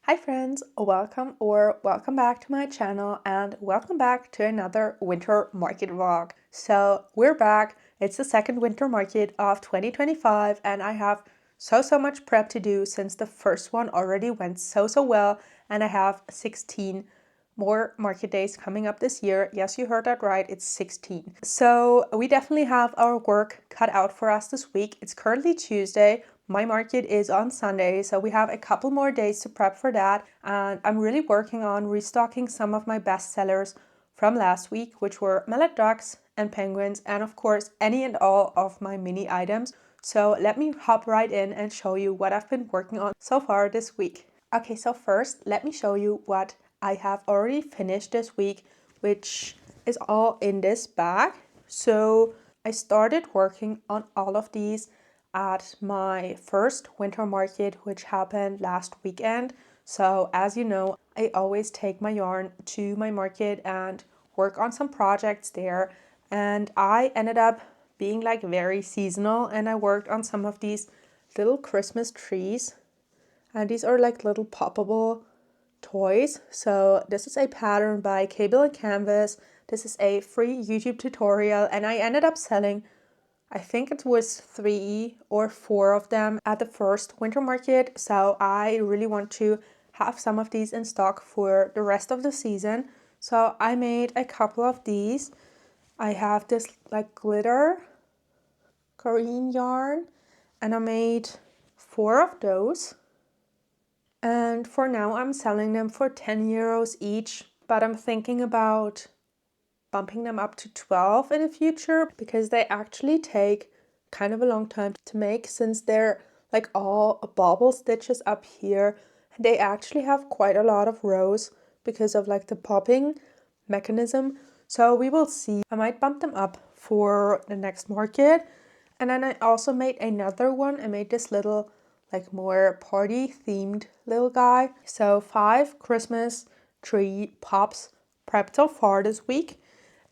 Hi friends, welcome back to my channel and welcome back to another winter market vlog. So we're back. It's the second winter market of 2025 and I have so much prep to do since the first one already went so well, and I have 16 more market days coming up this year. Yes, you heard that right, it's 16. So we definitely have our work cut out for us this week. It's currently Tuesday. My market is on Sunday, so we have a couple more days to prep for that. And I'm really working on restocking some of my best sellers from last week, which were mallet ducks and penguins, and of course, any and all of my mini items. So let me hop right in and show you what I've been working on so far this week. Okay, so first, let me show you what I have already finished this week, which is all in this bag. So I started working on all of these at my first winter market, which happened last weekend. So as you know, I always take my yarn to my market and work on some projects there. And I ended up being like very seasonal, and I worked on some of these little Christmas trees. And these are like little poppable toys. So this is a pattern by Cable and Canvas. This is a free YouTube tutorial, and I ended up selling, I think it was 3 or 4 of them at the first winter market. So I really want to have some of these in stock for the rest of the season. So I made a couple of these. I have this like glitter green yarn, and I made 4 of those. And for now I'm selling them for 10 euros each, but I'm thinking about bumping them up to 12 in the future because they actually take kind of a long time to make, since they're like all bobble stitches up here. They actually have quite a lot of rows because of like the popping mechanism. So we will see. I might bump them up for the next market. And then I also made another one. I made this little like more party themed little guy. So 5 Christmas tree pops prepped so far this week.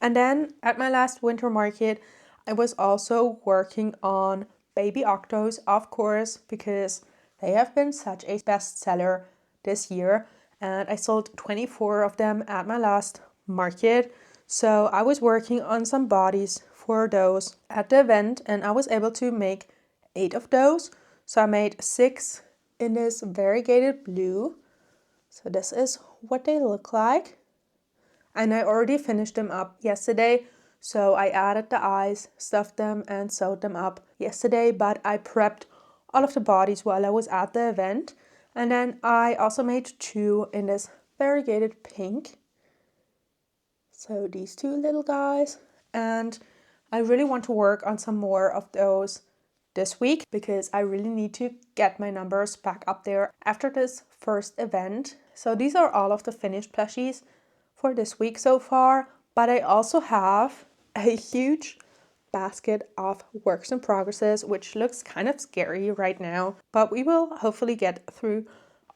And then at my last winter market, I was also working on baby octos, of course, because they have been such a bestseller this year. And I sold 24 of them at my last market. So I was working on some bodies for those at the event, and I was able to make 8 of those. So I made 6 in this variegated blue. So this is what they look like. And I already finished them up yesterday. So I added the eyes, stuffed them, and sewed them up yesterday. But I prepped all of the bodies while I was at the event. And then I also made 2 in this variegated pink. So these 2 little guys. And I really want to work on some more of those this week because I really need to get my numbers back up there after this first event. So these are all of the finished plushies for this week so far, but I also have a huge basket of works in progresses, which looks kind of scary right now, but we will hopefully get through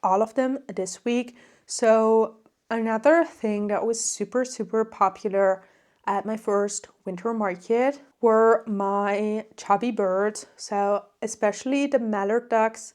all of them this week. So another thing that was super popular at my first winter market were my chubby birds, so especially the mallard ducks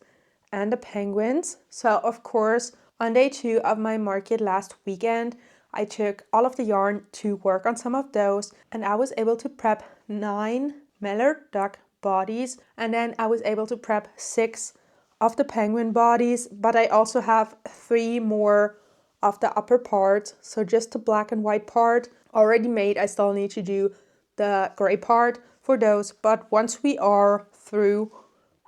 and the penguins. So of course, on day 2 of my market last weekend, I took all of the yarn to work on some of those, and I was able to prep 9 mallard duck bodies, and then I was able to prep 6 of the penguin bodies, but I also have 3 more of the upper part, so just the black and white part already made. I still need to do the gray part for those, but once we are through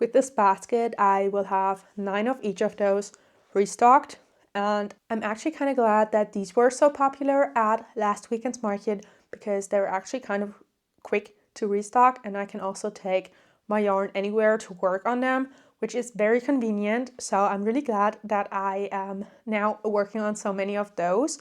with this basket, I will have 9 of each of those restocked. And I'm actually kind of glad that these were so popular at last weekend's market because they were actually kind of quick to restock, and I can also take my yarn anywhere to work on them, which is very convenient. So I'm really glad that I am now working on so many of those.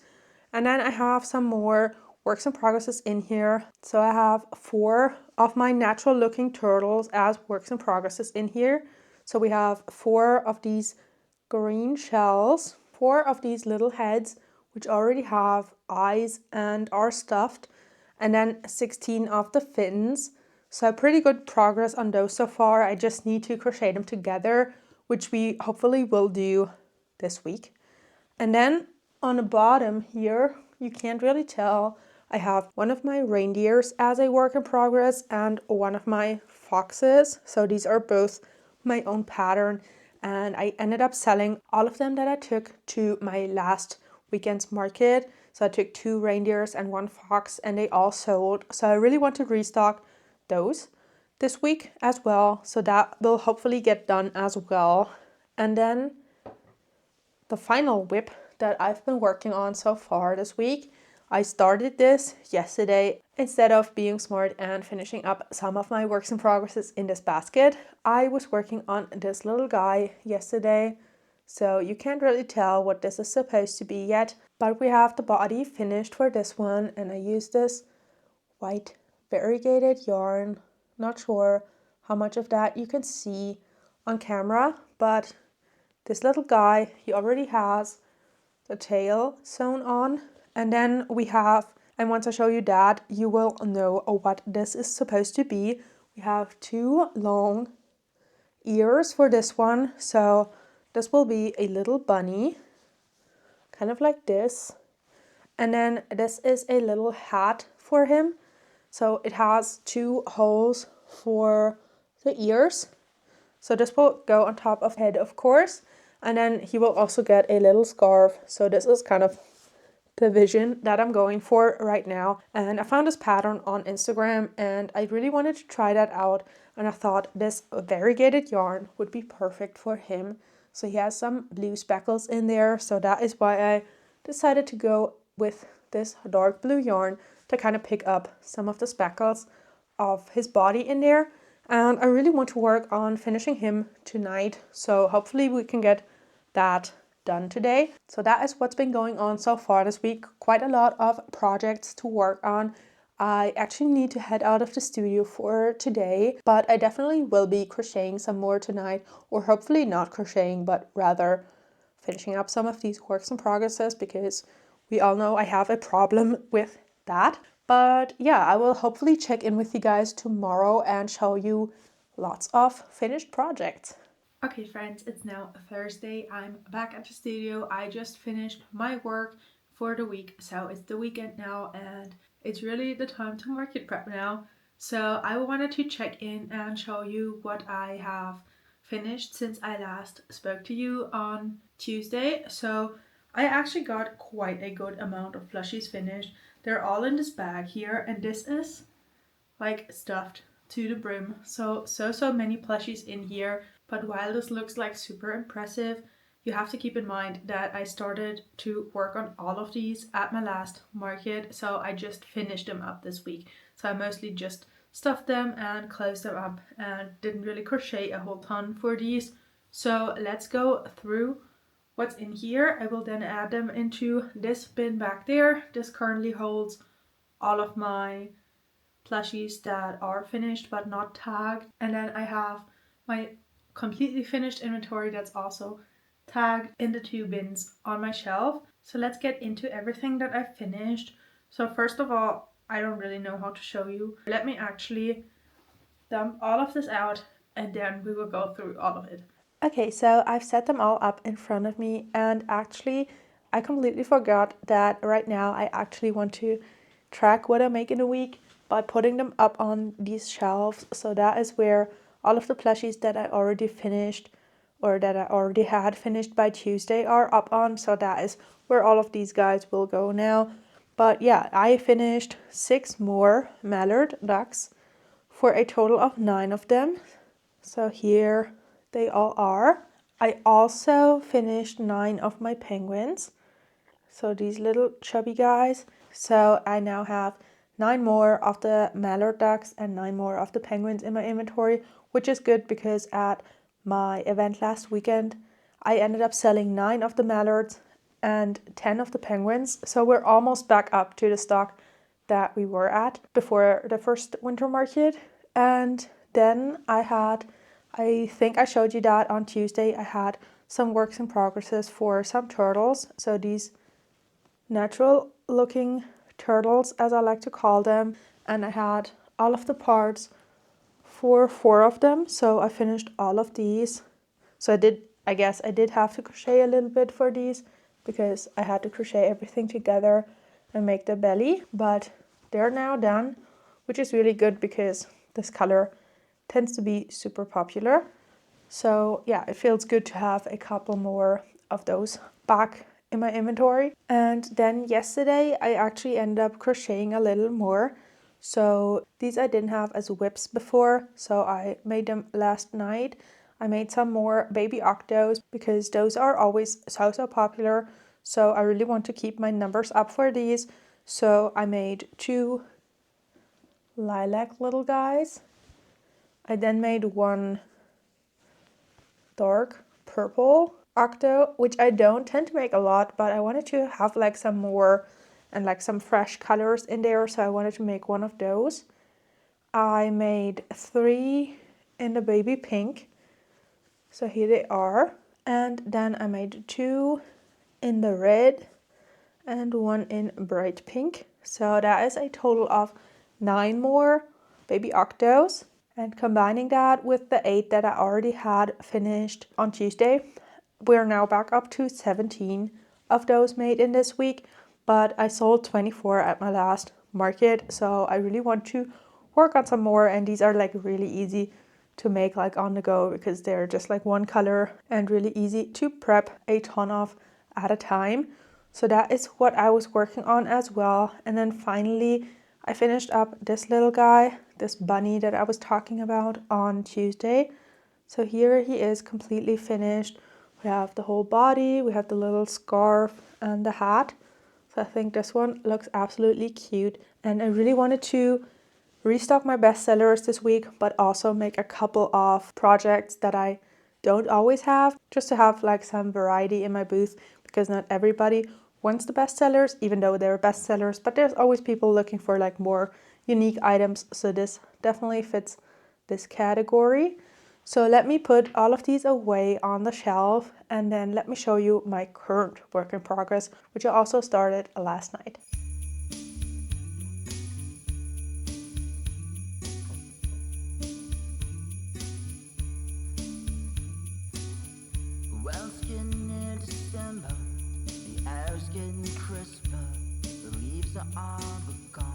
And then I have some more works in progresses in here. So I have 4 of my natural looking turtles as works in progresses in here. So we have 4 of these green shells, 4 of these little heads, which already have eyes and are stuffed, and then 16 of the fins. So pretty good progress on those so far. I just need to crochet them together, which we hopefully will do this week. And then on the bottom here, you can't really tell, I have one of my reindeers as a work in progress and one of my foxes. So these are both my own pattern, and I ended up selling all of them that I took to my last weekend's market. So I took 2 reindeers and 1 fox, and they all sold. So I really want to restock those this week as well. So that will hopefully get done as well. And then the final whip that I've been working on so far this week, I started this yesterday. Instead of being smart and finishing up some of my works in progresses in this basket, I was working on this little guy yesterday. So you can't really tell what this is supposed to be yet, but we have the body finished for this one, and I used this white variegated yarn. Not sure how much of that you can see on camera, but this little guy, he already has the tail sewn on. And then we have, and once I show you that, you will know what this is supposed to be. We have 2 long ears for this one. So this will be a little bunny, kind of like this. And then this is a little hat for him. So it has 2 holes for the ears. So this will go on top of head, of course. And then he will also get a little scarf. So this is kind of the vision that I'm going for right now. And I found this pattern on Instagram, and I really wanted to try that out. And I thought this variegated yarn would be perfect for him. So he has some blue speckles in there. So that is why I decided to go with this dark blue yarn to kind of pick up some of the speckles of his body in there. And I really want to work on finishing him tonight. So hopefully we can get that done today. So that is what's been going on so far this week. Quite a lot of projects to work on. I actually need to head out of the studio for today, but I definitely will be crocheting some more tonight, or hopefully not crocheting, but rather finishing up some of these works in progresses, because we all know I have a problem with that. But yeah, I will hopefully check in with you guys tomorrow and show you lots of finished projects. Okay friends, it's now Thursday. I'm back at the studio. I just finished my work for the week. So it's the weekend now, and it's really the time to market prep now. So I wanted to check in and show you what I have finished since I last spoke to you on Tuesday. So I actually got quite a good amount of plushies finished. They're all in this bag here, and this is like stuffed to the brim. So many plushies in here. But while this looks like super impressive, you have to keep in mind that I started to work on all of these at my last market. So I just finished them up this week. So I mostly just stuffed them and closed them up and didn't really crochet a whole ton for these. So let's go through what's in here. I will then add them into this bin back there. This currently holds all of my plushies that are finished but not tagged. And then I have my completely finished inventory that's also tagged in the 2 bins on my shelf. So let's get into everything that I finished. So first of all, I don't really know how to show you. Let me actually dump all of this out, and then we will go through all of it. Okay, so I've set them all up in front of me, and actually I completely forgot that right now I actually want to track what I make in a week by putting them up on these shelves. So that is where all of the plushies that I already finished, or that I already had finished by Tuesday, are up on. So that is where all of these guys will go now. But yeah, I finished 6 more mallard ducks for a total of 9 of them. So here they all are. I also finished 9 of my penguins. So these little chubby guys. So I now have 9 more of the mallard ducks and 9 more of the penguins in my inventory, which is good because at my event last weekend, I ended up selling 9 of the mallards and 10 of the penguins. So we're almost back up to the stock that we were at before the first winter market. And then I think I showed you that on Tuesday, I had some works in progresses for some turtles. So these natural looking turtles, as I like to call them, and I had all of the parts for 4 of them. So I finished all of these. So I guess I did have to crochet a little bit for these, because I had to crochet everything together and make the belly, but they're now done, which is really good because this color tends to be super popular. So yeah, it feels good to have a couple more of those back in my inventory. And then yesterday I actually ended up crocheting a little more. So these I didn't have as whips before, so I made them last night. I made some more baby octos because those are always so popular. So I really want to keep my numbers up for these. So I made 2 lilac little guys. I then made 1 dark purple octo, which I don't tend to make a lot, but I wanted to have like some more and like some fresh colors in there, so I wanted to make 1 of those. I made 3 in the baby pink, so here they are. And then I made 2 in the red and 1 in bright pink, so that is a total of 9 more baby octos. And combining that with the 8 that I already had finished on Tuesday, we're now back up to 17 of those made in this week. But I sold 24 at my last market, so I really want to work on some more. And these are like really easy to make like on the go because they're just like 1 color and really easy to prep a ton of at a time. So that is what I was working on as well. And then finally I finished up this little guy, this bunny that I was talking about on Tuesday. So here he is completely finished. We have the whole body, we have the little scarf and the hat. So I think this one looks absolutely cute. And I really wanted to restock my bestsellers this week, but also make a couple of projects that I don't always have, just to have like some variety in my booth, because not everybody wants the bestsellers, even though they're bestsellers, but there's always people looking for like more unique items. So this definitely fits this category. So let me put all of these away on the shelf, and then let me show you my current work in progress, which I also started last night. Well, it's getting near December, the air's getting crisper, the leaves are all but gone.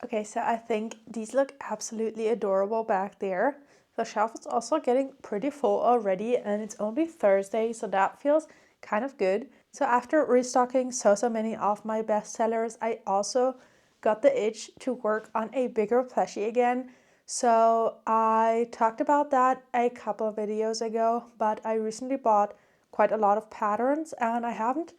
Okay, so I think these look absolutely adorable back there. The shelf is also getting pretty full already, and it's only Thursday, so that feels kind of good. So after restocking so many of my bestsellers, I also got the itch to work on a bigger plushie again. So I talked about that a couple of videos ago, but I recently bought quite a lot of patterns and I haven't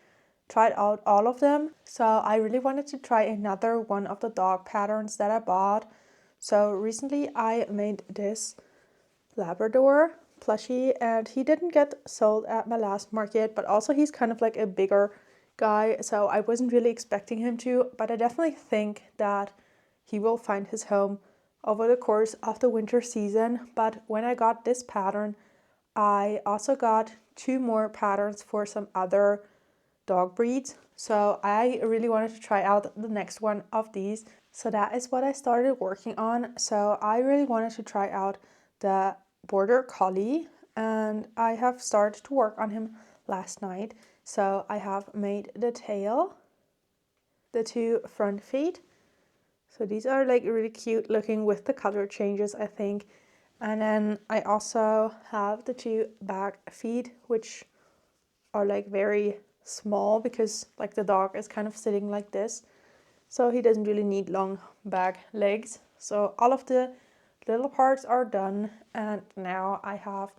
tried out all of them. So I really wanted to try another one of the dog patterns that I bought. So recently I made this Labrador plushie, and he didn't get sold at my last market, but also he's kind of like a bigger guy, so I wasn't really expecting him to, but I definitely think that he will find his home over the course of the winter season. But when I got this pattern, I also got 2 more patterns for some other dog breeds. So I really wanted to try out the next one of these. So that is what I started working on. So I really wanted to try out the Border Collie, and I have started to work on him last night. So I have made the tail, the 2 front feet. So these are like really cute looking with the color changes, I think. And then I also have the 2 back feet, which are like very small because like the dog is kind of sitting like this, so he doesn't really need long back legs. So all of the little parts are done, and now I have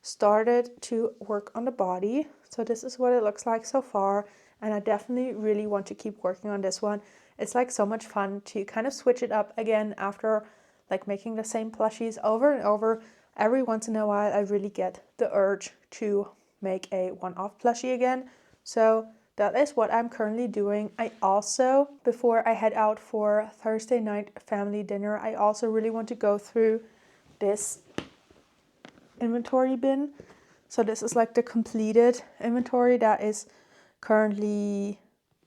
started to work on the body. So this is what it looks like so far, and I definitely really want to keep working on this one. It's like so much fun to kind of switch it up again after like making the same plushies over and over. Every once in a while I really get the urge to make a one-off plushie again. So that is what I'm currently doing. I also, before I head out for Thursday night family dinner, I also really want to go through this inventory bin. So this is like the completed inventory that is currently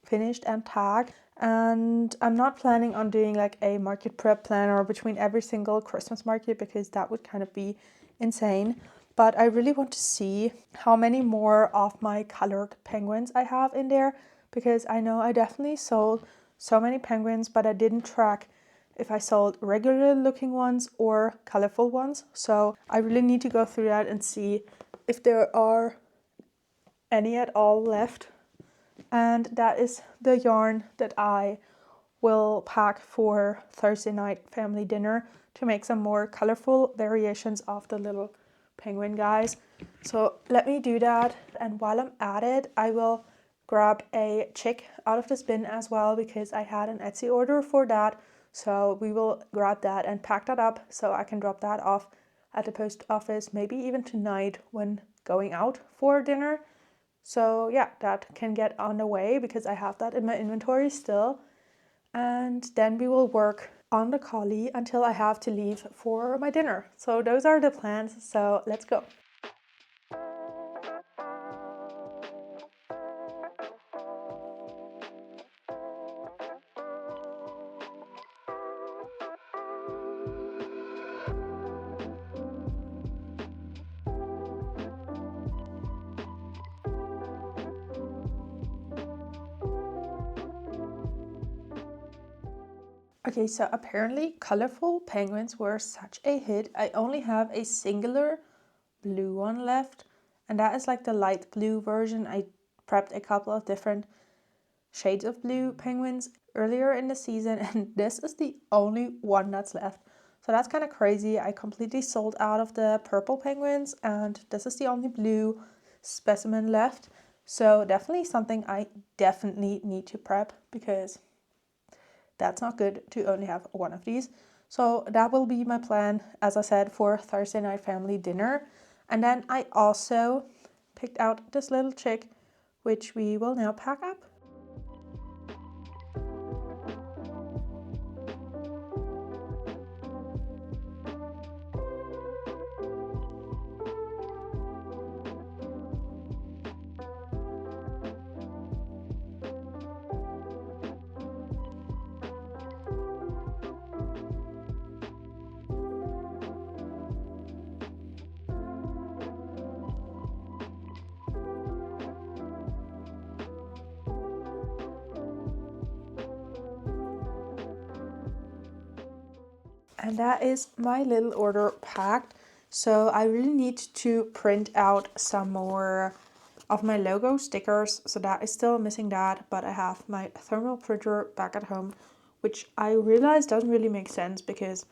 finished and tagged. And I'm not planning on doing like a market prep planner between every single Christmas market because that would kind of be insane. but I really want to see how many more of my colored penguins I have in there, because I know I definitely sold so many penguins, but I didn't track if I sold regular looking ones or colorful ones. So I really need to go through that and see if there are any at all left. And that is the yarn that I will pack for Thursday night family dinner, to make some more colorful variations of the little penguin guys. So let me do that, and while I'm at it, I will grab a chick out of this bin as well, because I had an Etsy order for that. So we will grab that and pack that up so I can drop that off at the post office, maybe even tonight when going out for dinner. So yeah, that can get on the way because I have that in my inventory still. And then we will work on the collie until I have to leave for my dinner. So those are the plans, so let's go. Okay, so apparently colorful penguins were such a hit. I only have a singular blue one left, and that is like the light blue version. I prepped a couple of different shades of blue penguins earlier in the season, and this is the only one that's left. So that's kind of crazy. I completely sold out of the purple penguins, and this is the only blue specimen left. So definitely something I definitely need to prep, because that's not good to only have one of these. So that will be my plan, as I said, for Thursday night family dinner. And then I also picked out this little chick, which we will now pack up. And that is my little order packed. So I really need to print out some more of my logo stickers. So that is still missing that, but I have my thermal printer back at home, which I realize doesn't really make sense because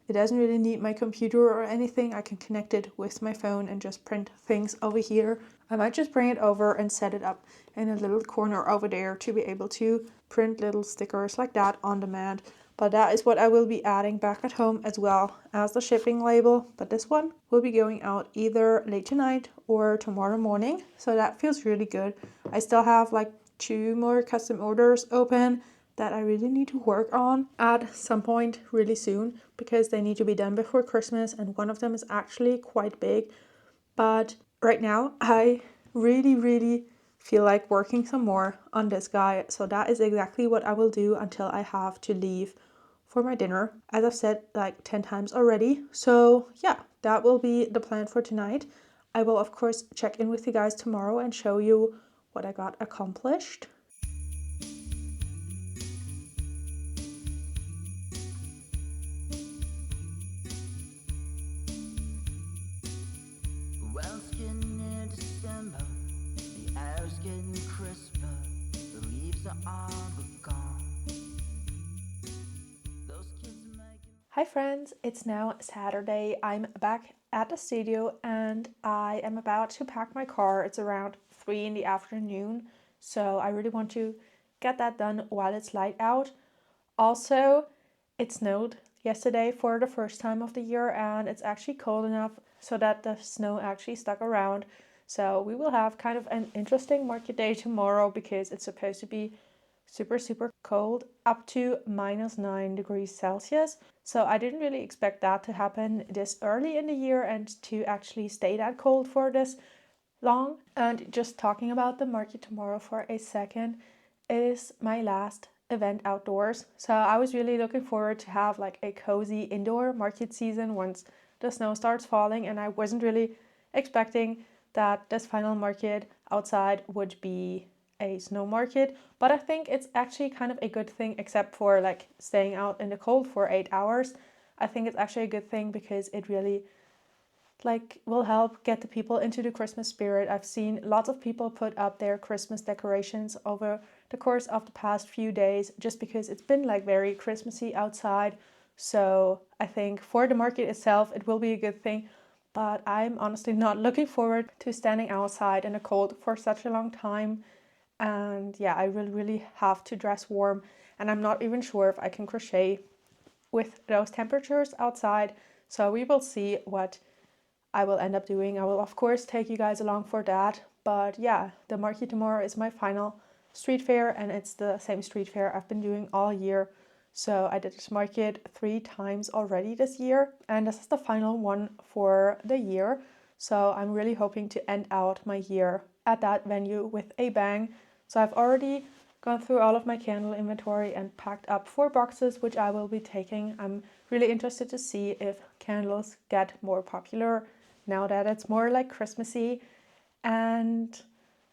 it doesn't really need my computer or anything. I can connect it with my phone and just print things over here. I might just bring it over and set it up in a little corner over there to be able to print little stickers like that on demand. But that is what I will be adding back at home, as well as the shipping label. But this one will be going out either late tonight or tomorrow morning. So that feels really good. I still have like 2 more custom orders open that I really need to work on at some point really soon, because they need to be done before Christmas, and one of them is actually quite big. But right now I really feel like working some more on this guy, so that is exactly what I will do until I have to leave for my dinner, as I've said like 10 times already. So yeah, that will be the plan for tonight. I will of course check in with you guys tomorrow and show you what I got accomplished. Well, it's getting near December, the air's getting crisper, the leaves are all but gone. Those kids are making... Hi friends, it's now Saturday. I'm back at the studio and I am about to pack my car. It's around 3 in the afternoon, so I really want to get that done while it's light out. Also, it snowed yesterday for the first time of the year, and it's actually cold enough so that the snow actually stuck around. So we will have kind of an interesting market day tomorrow, because it's supposed to be super cold, up to -9 degrees Celsius. So I didn't really expect that to happen this early in the year and to actually stay that cold for this long. And just talking about the market tomorrow for a second, it is my last event outdoors. So I was really looking forward to have like a cozy indoor market season once the snow starts falling, and I wasn't really expecting that this final market outside would be a snow market, but I think it's actually kind of a good thing, except for like staying out in the cold for 8 hours. I think it's actually a good thing because it really like will help get the people into the Christmas spirit. I've seen lots of people put up their Christmas decorations over the course of the past few days just because it's been like very Christmassy outside. So I think for the market itself it will be a good thing, but I'm honestly not looking forward to standing outside in the cold for such a long time. And yeah, I will really have to dress warm, and I'm not even sure if I can crochet with those temperatures outside. So we will see what I will end up doing. I will of course take you guys along for that. But yeah, the market tomorrow is my final street fair, and it's the same street fair I've been doing all year. So I did this market 3 times already this year, and this is the final one for the year. So I'm really hoping to end out my year at that venue with a bang. So I've already gone through all of my candle inventory and packed up 4 boxes, which I will be taking. I'm really interested to see if candles get more popular now that it's more like Christmassy. And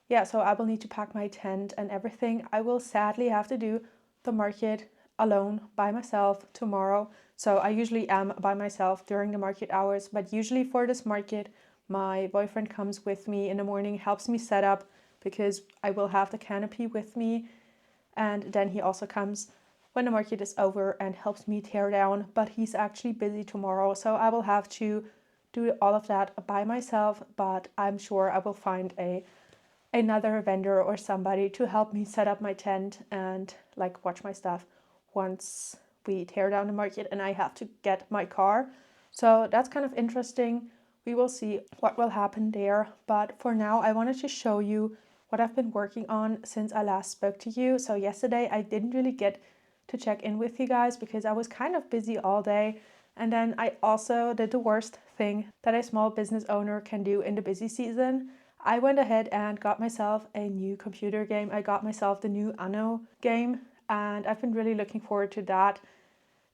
yeah, so I will need to pack my tent and everything. I will sadly have to do the market alone by myself tomorrow. So I usually am by myself during the market hours, but usually for this market, my boyfriend comes with me in the morning, helps me set up because I will have the canopy with me. And then he also comes when the market is over and helps me tear down, but he's actually busy tomorrow. So I will have to do all of that by myself, but I'm sure I will find another vendor or somebody to help me set up my tent and like watch my stuff once we tear down the market and I have to get my car. So that's kind of interesting. We will see what will happen there. But for now, I wanted to show you what I've been working on since I last spoke to you. So yesterday I didn't really get to check in with you guys because I was kind of busy all day. And then I also did the worst thing that a small business owner can do in the busy season. I went ahead and got myself a new computer game. I got myself the new Anno game, and I've been really looking forward to that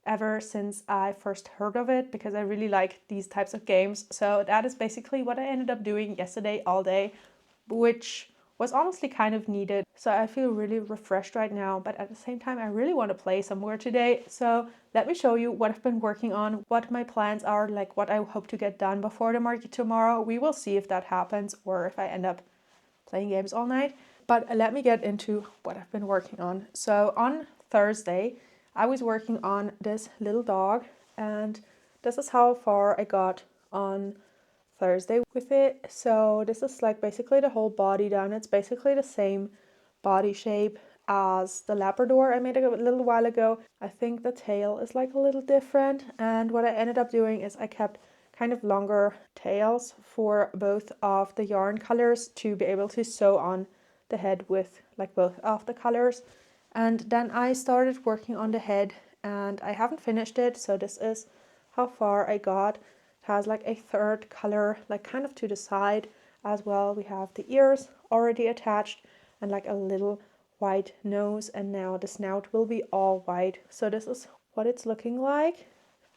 ever since I first heard of it because I really like these types of games. So that is basically what I ended up doing yesterday all day, which was honestly kind of needed. So I feel really refreshed right now, but at the same time I really want to play some more today. So let me show you what I've been working on, what my plans are, like what I hope to get done before the market tomorrow. We will see if that happens or if I end up playing games all night. But let me get into what I've been working on. So on Thursday, I was working on this little dog, and this is how far I got on Thursday with it. So this is like basically the whole body done. It's basically the same body shape as the Labrador I made a little while ago. I think the tail is like a little different, and what I ended up doing is I kept kind of longer tails for both of the yarn colors to be able to sew on the head with like both of the colors. And then I started working on the head and I haven't finished it, so this is how far I got. It has like a third color like kind of to the side as well. We have the ears already attached and like a little white nose, and now the snout will be all white. So this is what it's looking like,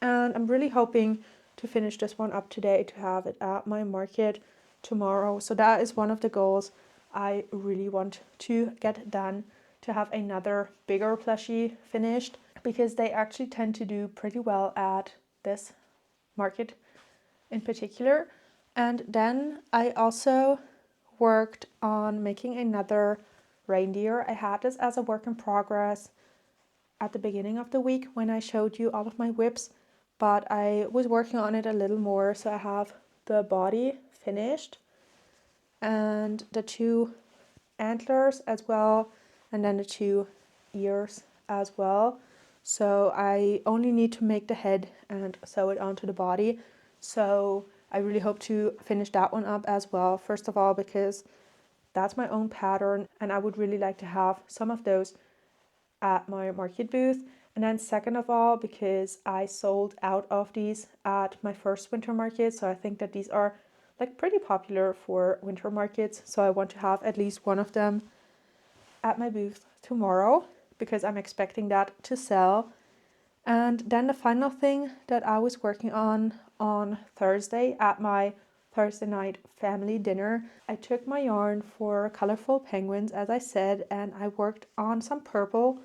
and I'm really hoping to finish this one up today to have it at my market tomorrow. So that is one of the goals I really want to get done, to have another bigger plushie finished, because they actually tend to do pretty well at this market in particular. And then I also worked on making another reindeer. I had this as a work in progress at the beginning of the week when I showed you all of my whips, but I was working on it a little more. So I have the body finished and the 2 antlers as well, and then the 2 ears as well. So I only need to make the head and sew it onto the body. So I really hope to finish that one up as well. First of all, because that's my own pattern and I would really like to have some of those at my market booth. And then second of all, because I sold out of these at my first winter market. So I think that these are like pretty popular for winter markets. So I want to have at least one of them at my booth tomorrow because I'm expecting that to sell. And then the final thing that I was working on Thursday at my Thursday night family dinner. I took my yarn for colorful penguins, as I said, and I worked on some purple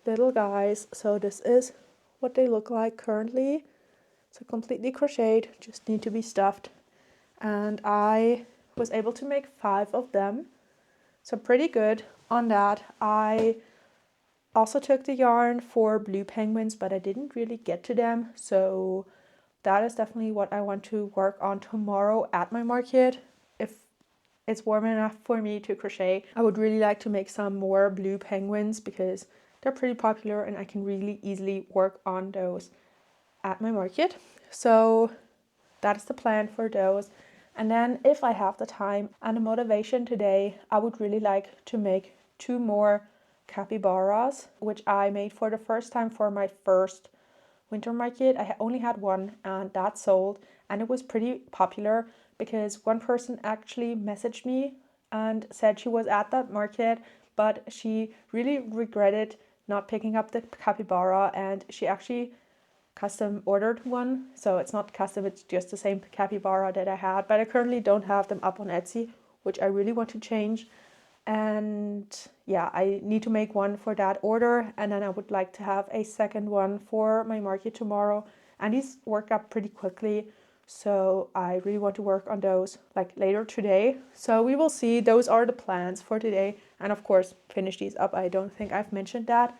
little guys. So this is what they look like currently. So completely crocheted, just need to be stuffed. And I was able to make 5 of them. So pretty good on that. I also took the yarn for blue penguins, but I didn't really get to them. So that is definitely what I want to work on tomorrow at my market. If it's warm enough for me to crochet, I would really like to make some more blue penguins because they're pretty popular and I can really easily work on those at my market. So that is the plan for those. And then if I have the time and the motivation today, I would really like to make 2 more capybaras, which I made for the first time for my first winter market. I only had one and that sold, and it was pretty popular because one person actually messaged me and said she was at that market, but she really regretted not picking up the capybara, and she actually custom ordered one. So it's not custom, it's just the same capybara that I had, but I currently don't have them up on Etsy, which I really want to change. And yeah, I need to make one for that order, and then I would like to have a second one for my market tomorrow, and these work up pretty quickly, so I really want to work on those like later today. So we will see. Those are the plans for today, and of course finish these up. I don't think I've mentioned that.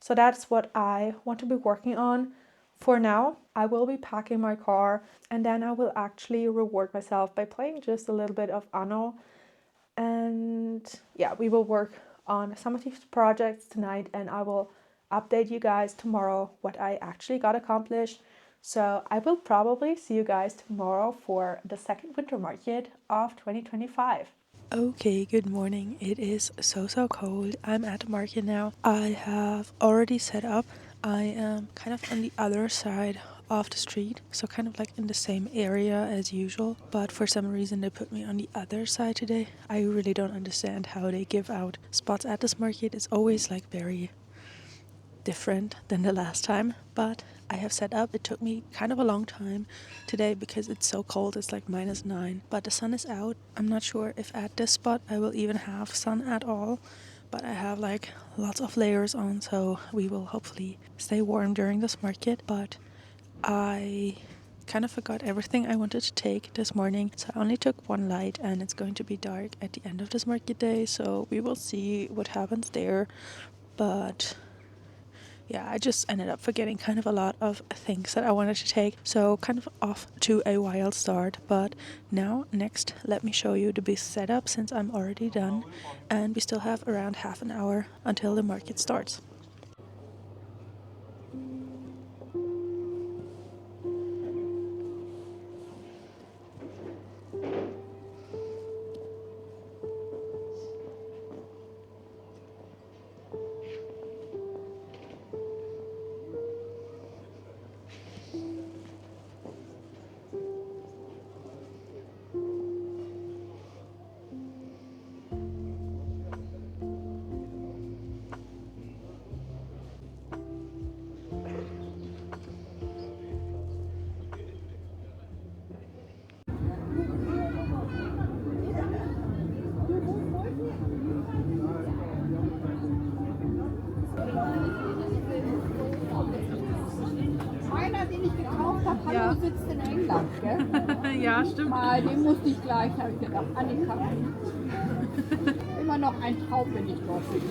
So that's what I want to be working on. For now, I will be packing my car, and then I will actually reward myself by playing just a little bit of Anno. And yeah, we will work on some of these projects tonight, and I will update you guys tomorrow what I actually got accomplished. So I will probably see you guys tomorrow for the second winter market of 2025. Okay, good morning. It is so cold. I'm at the market now. I have already set up. I am kind of on the other side of the street, so kind of like in the same area as usual, but for some reason they put me on the other side today. I really don't understand how they give out spots at this market. It's always like very different than the last time, but I have set up. It took me kind of a long time today because it's so cold. It's like -9, but the sun is out. I'm not sure if at this spot I will even have sun at all, but I have like lots of layers on, so we will hopefully stay warm during this market. But I kind of forgot everything I wanted to take this morning, so I only took one light, and it's going to be dark at the end of this market day, so we will see what happens there. But yeah, I just ended up forgetting kind of a lot of things that I wanted to take, so kind of off to a wild start. But now, next, let me show you the base setup since I'm already done, and we still have around half an hour until the market starts. Einer, den ich gekauft habe, Hallo, Ja. sitzt in England, gell? Ja, stimmt. Den musste ich gleich, habe ich gedacht, Annika. Immer noch ein Traum, wenn ich dort bin.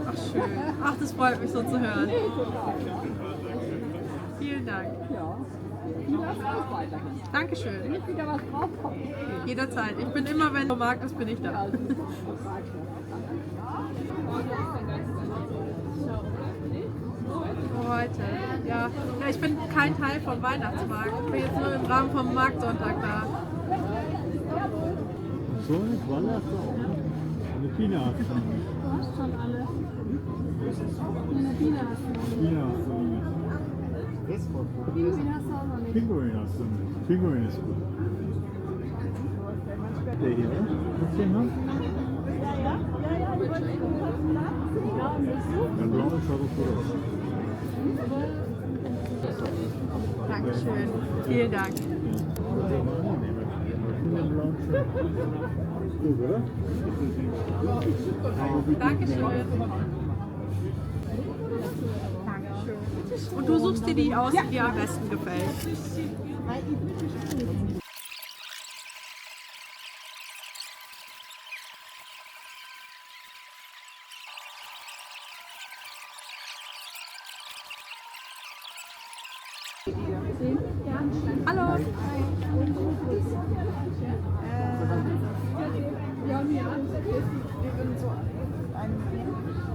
Ach, schön. Ach, das freut mich so zu hören. Nee, total, ja. Vielen Dank. Ja. Viel Erfolg weiterhin. Dankeschön. Wenn jetzt wieder was draufkommt. Jederzeit. Ich bin immer, wenn du magst, bin ich da. Ja, super. Heute. Ja. Ja, ich bin kein Teil vom Weihnachtsmarkt. Ich bin jetzt nur im Rahmen vom Marktsonntag da. So, jetzt war das auch. Eine Pina hast du. Du hast schon alle. Eine Biene hast du noch nicht. Pina hast du nicht. Pinguin hast du auch noch nicht. Pinguin hast du nicht. Pinguin ist gut. Der hier, was den noch? Der blaue schaut doch gut aus. Dankeschön. Vielen Dank. Gut, oder? Dankeschön. Und du suchst dir die aus, die dir am besten gefällt. Hallo.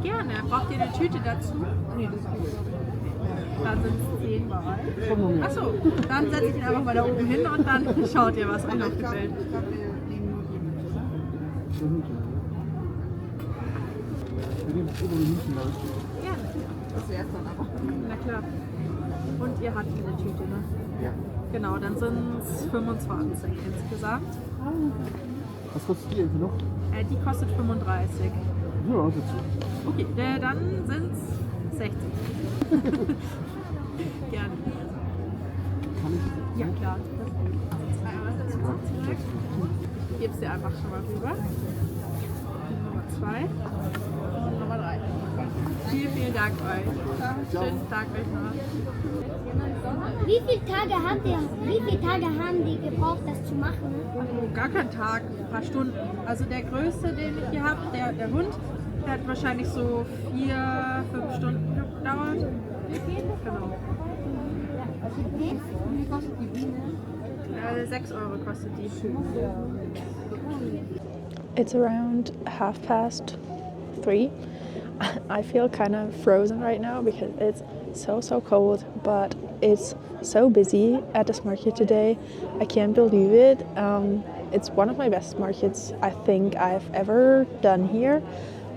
Gerne. Braucht ihr eine Tüte dazu? Nee, das ist dann sind es 10 bei euch. Achso, dann setze ich ihn einfach mal da oben hin und dann schaut ihr, was euch noch gefällt. Gerne. Das wäre dann aber. Na klar. Und ihr habt eine Tüte, ne? Ja. Genau, dann sind es 25 insgesamt. Was kostet die jetzt noch? Die kostet 35. Ja, dazu. Okay, dann sind es 60. Gerne. Kann ich? Ja, klar. Ich gebe es dir einfach schon mal rüber. Nummer 2 und Nummer 3. Vielen Dank euch. Schönen Tag euch noch. Wie viele Tage haben die gebraucht, das zu machen? Oh, gar kein Tag, ein paar Stunden. Also der größte, den ich hier habe, der Hund, der hat wahrscheinlich so 4-5 Stunden gedauert. Genau. Wie kostet die Biene? 6 Euro kostet die. It's around 3:30. I feel kind of frozen right now because it's so cold, but it's so busy at this market today. I can't believe it. It's one of my best markets I think I've ever done here.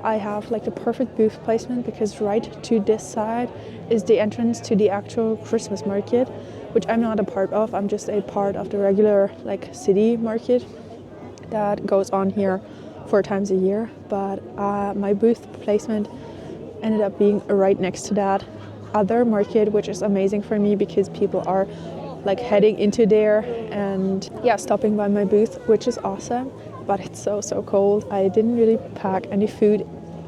I have like the perfect booth placement because right to this side is the entrance to the actual Christmas market, which I'm not a part of. I'm just a part of the regular like city market that goes on here 4 times a year, but my booth placement ended up being right next to that other market, which is amazing for me because people are like heading into there and yeah, stopping by my booth, which is awesome. But it's so cold. I didn't really pack any food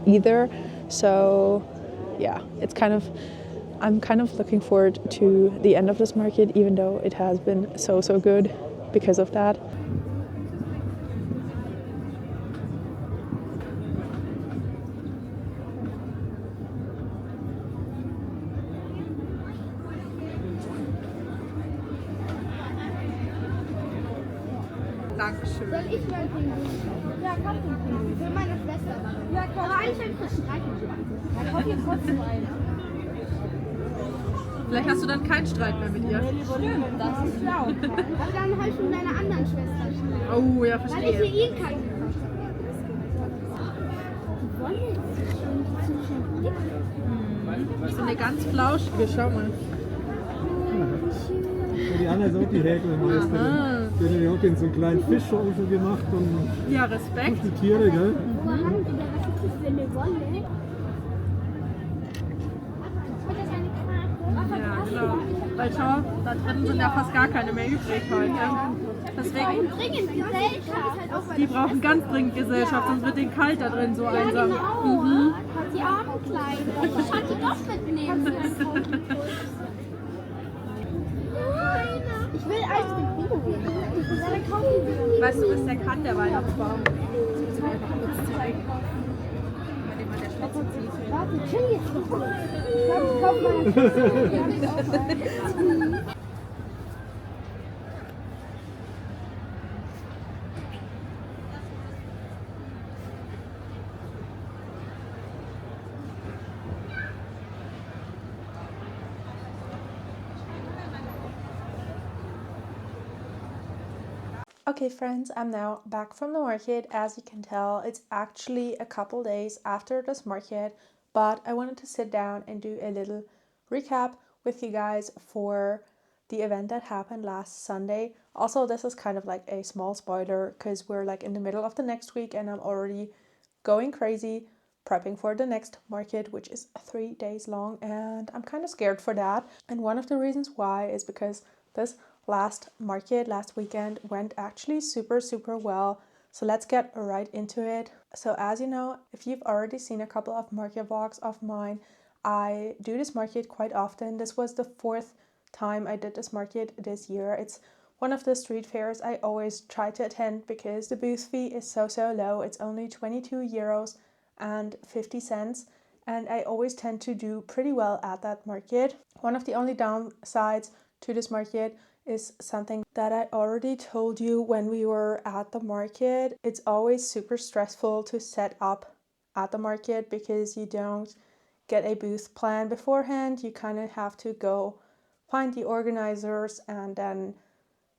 either, so yeah, I'm kind of looking forward to the end of this market, even though it has been so good because of that. Dankeschön. Soll ich mal den Pinguin? Ja, komm den Pinguin. Für meine Schwester. Ja, komm. Aber eigentlich für Streichen. Ja, komm hier trotzdem rein. Vielleicht hast du dann keinen Streit mehr mit ihr. Stimmt, das ist schlau. Aber dann halt mit meiner anderen Schwester streiten. Oh, ja, Weil ich verstehe. für ihn kann. Die Wolle ist schon dick. Das ist eine ganz flauschige, schau mal. Ja, die andere ist auch die Häkelmeisterin. Aha. Die hat ja auch so einen kleinen Fisch schon so gemacht und Ja, Respekt. die Tiere, gell? Wo haben die denn? Was ist das für eine Wolle? Hat das eine Karte? Ja, genau. Weil schau, da drin sind ja fast gar keine mehr übrig heute. Deswegen, Dringend Gesellschaft. die brauchen ganz dringend Gesellschaft, sonst wird denen kalt da drin so Ja, einsam. genau. Die armen Kleinen. Ich kann die doch mitnehmen. Ich will Eis mit Pinguin. Ja, dann kaufen wir. Weißt du, was der kann, der Weihnachtsbaum? Das müssen wir einfach kurz zeigen. Bei dem man der Spitze zieht. Warte, chill jetzt noch kurz. Ich kauf mal. Okay friends, I'm now back from the market. As you can tell, it's actually a couple days after this market, but I wanted to sit down and do a little recap with you guys for the event that happened last Sunday. Also, this is kind of like a small spoiler because we're like in the middle of the next week and I'm already going crazy prepping for the next market, which is 3 days long, and I'm kind of scared for that. And one of the reasons why is because this last market last weekend went actually super well. So let's get right into it. So as you know, if you've already seen a couple of market vlogs of mine, I do this market quite often. This was the 4th time I did this market this year. It's one of the street fairs I always try to attend because the booth fee is so low. It's only 22 euros and 50 cents. And I always tend to do pretty well at that market. One of the only downsides to this market is something that I already told you when we were at the market. It's always super stressful to set up at the market because you don't get a booth plan beforehand. You kind of have to go find the organizers and then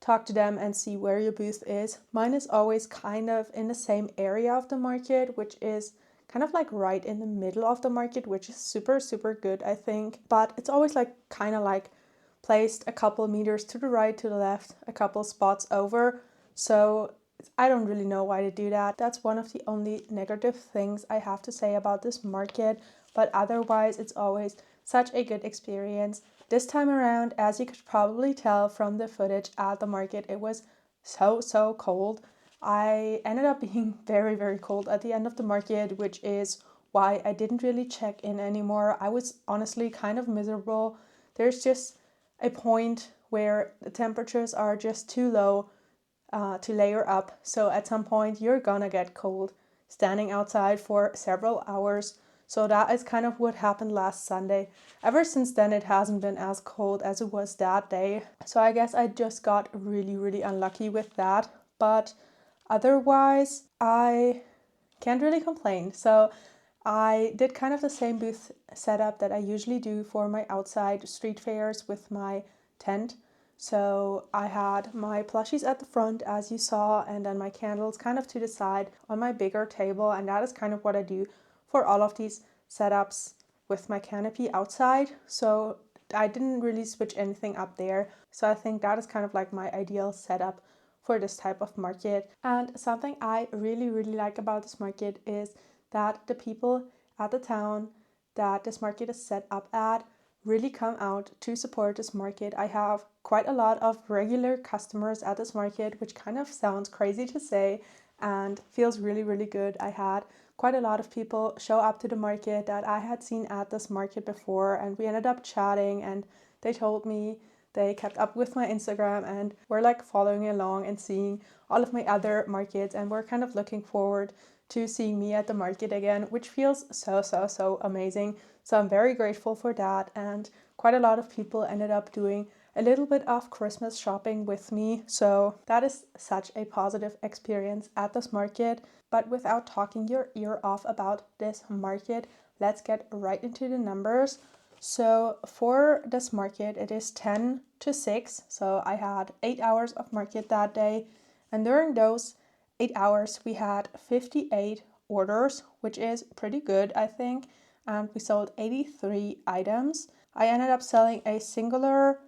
talk to them and see where your booth is. Mine is always kind of in the same area of the market, which is kind of like right in the middle of the market, which is super good, I think. But it's always like kind of like placed a couple meters to the right, to the left, a couple spots over. So I don't really know why to do that. That's one of the only negative things I have to say about this market. But otherwise, it's always such a good experience. This time around, as you could probably tell from the footage at the market, it was so cold. I ended up being very cold at the end of the market, which is why I didn't really check in anymore. I was honestly kind of miserable. There's just a point where the temperatures are just too low to layer up. So at some point you're gonna get cold standing outside for several hours. So that is kind of what happened last Sunday. Ever since then, it hasn't been as cold as it was that day. So I guess I just got really unlucky with that. But otherwise, I can't really complain. So I did kind of the same booth setup that I usually do for my outside street fairs with my tent. So I had my plushies at the front, as you saw, and then my candles kind of to the side on my bigger table. And that is kind of what I do for all of these setups with my canopy outside. So I didn't really switch anything up there. So I think that is kind of like my ideal setup for this type of market. And something I really like about this market is that the people at the town that this market is set up at really come out to support this market. I have quite a lot of regular customers at this market, which kind of sounds crazy to say and feels really good. I had quite a lot of people show up to the market that I had seen at this market before, and we ended up chatting, and they told me they kept up with my Instagram and were like following along and seeing all of my other markets, and were kind of looking forward to seeing me at the market again, which feels so amazing. So I'm very grateful for that, and quite a lot of people ended up doing a little bit of Christmas shopping with me. So that is such a positive experience at this market. But without talking your ear off about this market, let's get right into the numbers. So for this market, it is 10 to 6. So I had 8 hours of market that day. And during those 8 hours, we had 58 orders, which is pretty good, I think. And we sold 83 items. I ended up selling a singular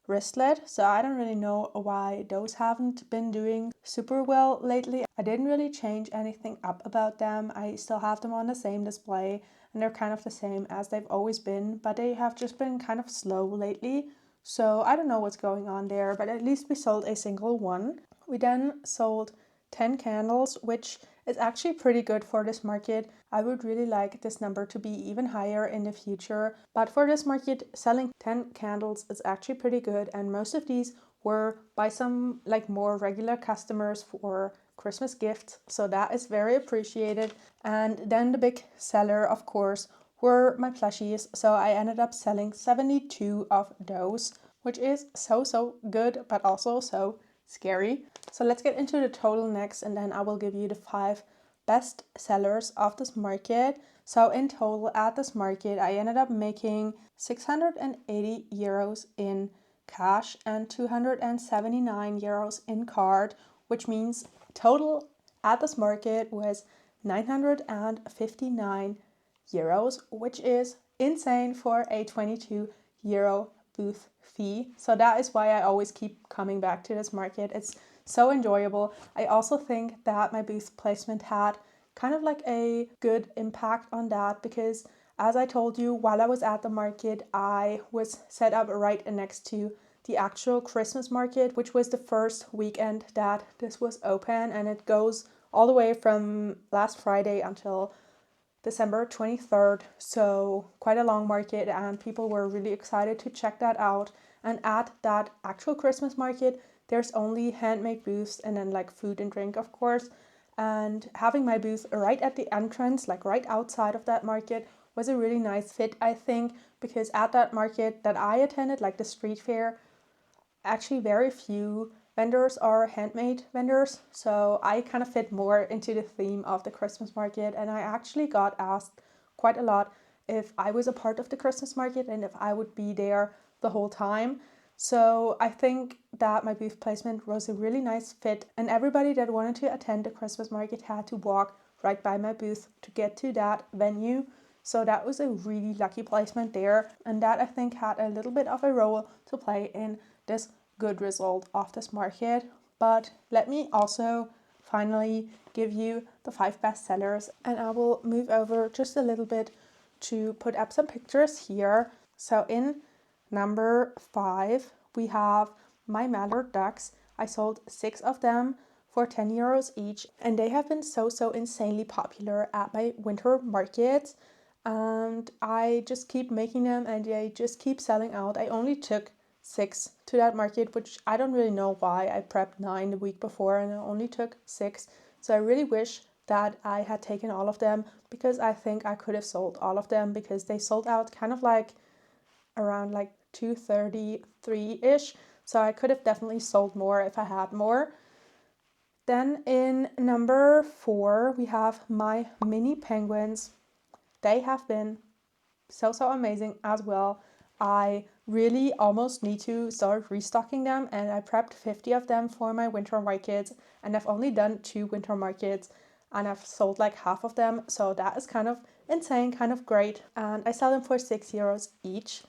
wristlet, so I don't really know why those haven't been doing super well lately. I didn't really change anything up about them. I still have them on the same display, and they're kind of the same as they've always been, but they have just been kind of slow lately. So I don't know what's going on there, but at least we sold a single one. We then sold 10 candles, which is actually pretty good for this market. I would really like this number to be even higher in the future, but for this market, selling 10 candles is actually pretty good, and most of these were by some like more regular customers for Christmas gifts, so that is very appreciated. And then the big seller, of course, were my plushies, so I ended up selling 72 of those, which is so good, but also so scary. So let's get into the total next, and then I will give you the 5 best sellers of this market. So in total at this market, I ended up making 680 euros in cash and 279 euros in card, which means total at this market was 959 euros, which is insane for a 22 euro booth fee. So that is why I always keep coming back to this market. It's so enjoyable. I also think that my booth placement had kind of like a good impact on that, because as I told you, while I was at the market, I was set up right next to the actual Christmas market, which was the first weekend that this was open, and it goes all the way from last Friday until December 23rd. So quite a long market, and people were really excited to check that out. And at that actual Christmas market, there's only handmade booths and then like food and drink, of course. And having my booth right at the entrance, like right outside of that market, was a really nice fit, I think, because at that market that I attended, like the street fair, actually very few vendors are handmade vendors, so I kind of fit more into the theme of the Christmas market. And I actually got asked quite a lot if I was a part of the Christmas market and if I would be there the whole time. So I think that my booth placement was a really nice fit, and everybody that wanted to attend the Christmas market had to walk right by my booth to get to that venue. So that was a really lucky placement there, and that I think had a little bit of a role to play in this good result of this market. But let me also finally give you the 5 bestsellers, and I will move over just a little bit to put up some pictures here. So in number 5 we have my mallard ducks. I sold 6 of them for 10 euros each, and they have been so insanely popular at my winter markets, and I just keep making them and they just keep selling out. I only took 6 to that market, which I don't really know why. I prepped 9 the week before and I only took 6. So I really wish that I had taken all of them, because I think I could have sold all of them, because they sold out kind of like around like 2:33-ish. So I could have definitely sold more if I had more. Then in number 4 we have my mini penguins. They have been so amazing as well. I really almost need to start restocking them, and I prepped 50 of them for my winter markets, and I've only done 2 winter markets and I've sold like half of them. So that is kind of insane, kind of great, and I sell them for 6 euros each.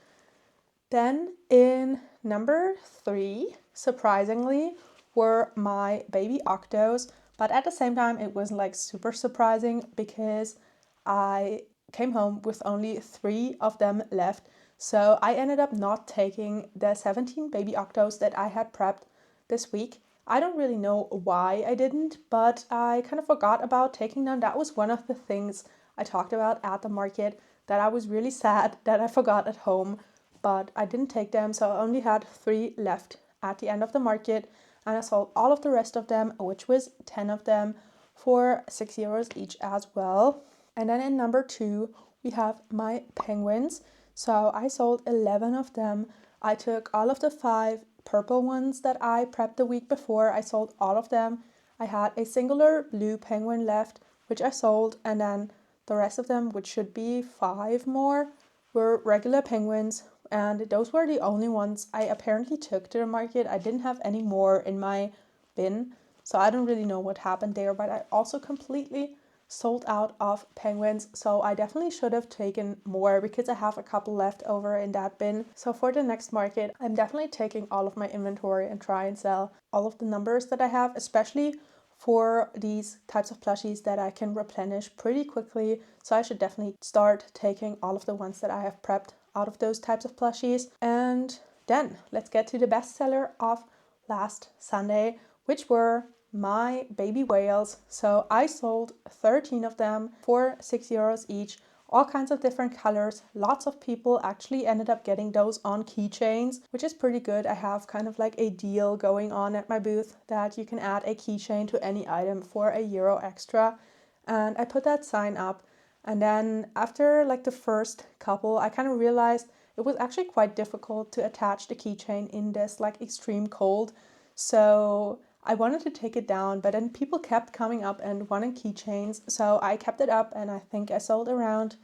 Then in number 3, surprisingly, were my baby octos, but at the same time it wasn't like super surprising, because I came home with only 3 of them left. So I ended up not taking the 17 baby octos that I had prepped this week. I don't really know why I didn't, but I kind of forgot about taking them. That was one of the things I talked about at the market, that I was really sad that I forgot at home, but I didn't take them. So I only had 3 left at the end of the market, and I sold all of the rest of them, which was 10 of them, for 6 euros each as well. And then in number 2 we have my penguins. So I sold 11 of them. I took all of the 5 purple ones that I prepped the week before. I sold all of them. I had a singular blue penguin left, which I sold, and then the rest of them, which should be 5 more, were regular penguins, and those were the only ones I apparently took to the market. I didn't have any more in my bin, so I don't really know what happened there, but I also completely sold out of penguins. So I definitely should have taken more, because I have a couple left over in that bin. So for the next market, I'm definitely taking all of my inventory and try and sell all of the numbers that I have, especially for these types of plushies that I can replenish pretty quickly. So I should definitely start taking all of the ones that I have prepped out of those types of plushies. And then let's get to the bestseller of last Sunday, which were my baby whales. So I sold 13 of them for 6 euros each, all kinds of different colors. Lots of people actually ended up getting those on keychains, which is pretty good. I have kind of like a deal going on at my booth that you can add a keychain to any item for €1 extra, and I put that sign up. And then after like the first couple, I kind of realized it was actually quite difficult to attach the keychain in this like extreme cold. So I wanted to take it down, but then people kept coming up and wanting keychains. So I kept it up, and I think I sold around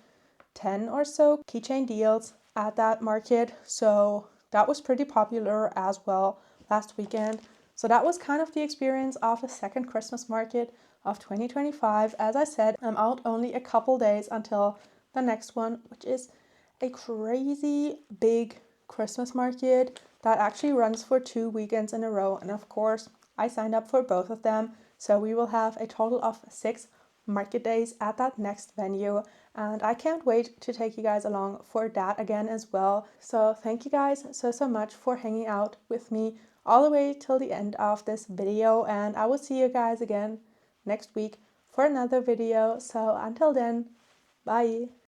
10 or so keychain deals at that market. So that was pretty popular as well last weekend. So that was kind of the experience of the second Christmas market of 2025. As I said, I'm out only a couple days until the next one, which is a crazy big Christmas market that actually runs for 2 weekends in a row. And of course, I signed up for both of them. So we will have a total of 6 market days at that next venue, and I can't wait to take you guys along for that again as well. So thank you guys so much for hanging out with me all the way till the end of this video, and I will see you guys again next week for another video. So until then, bye.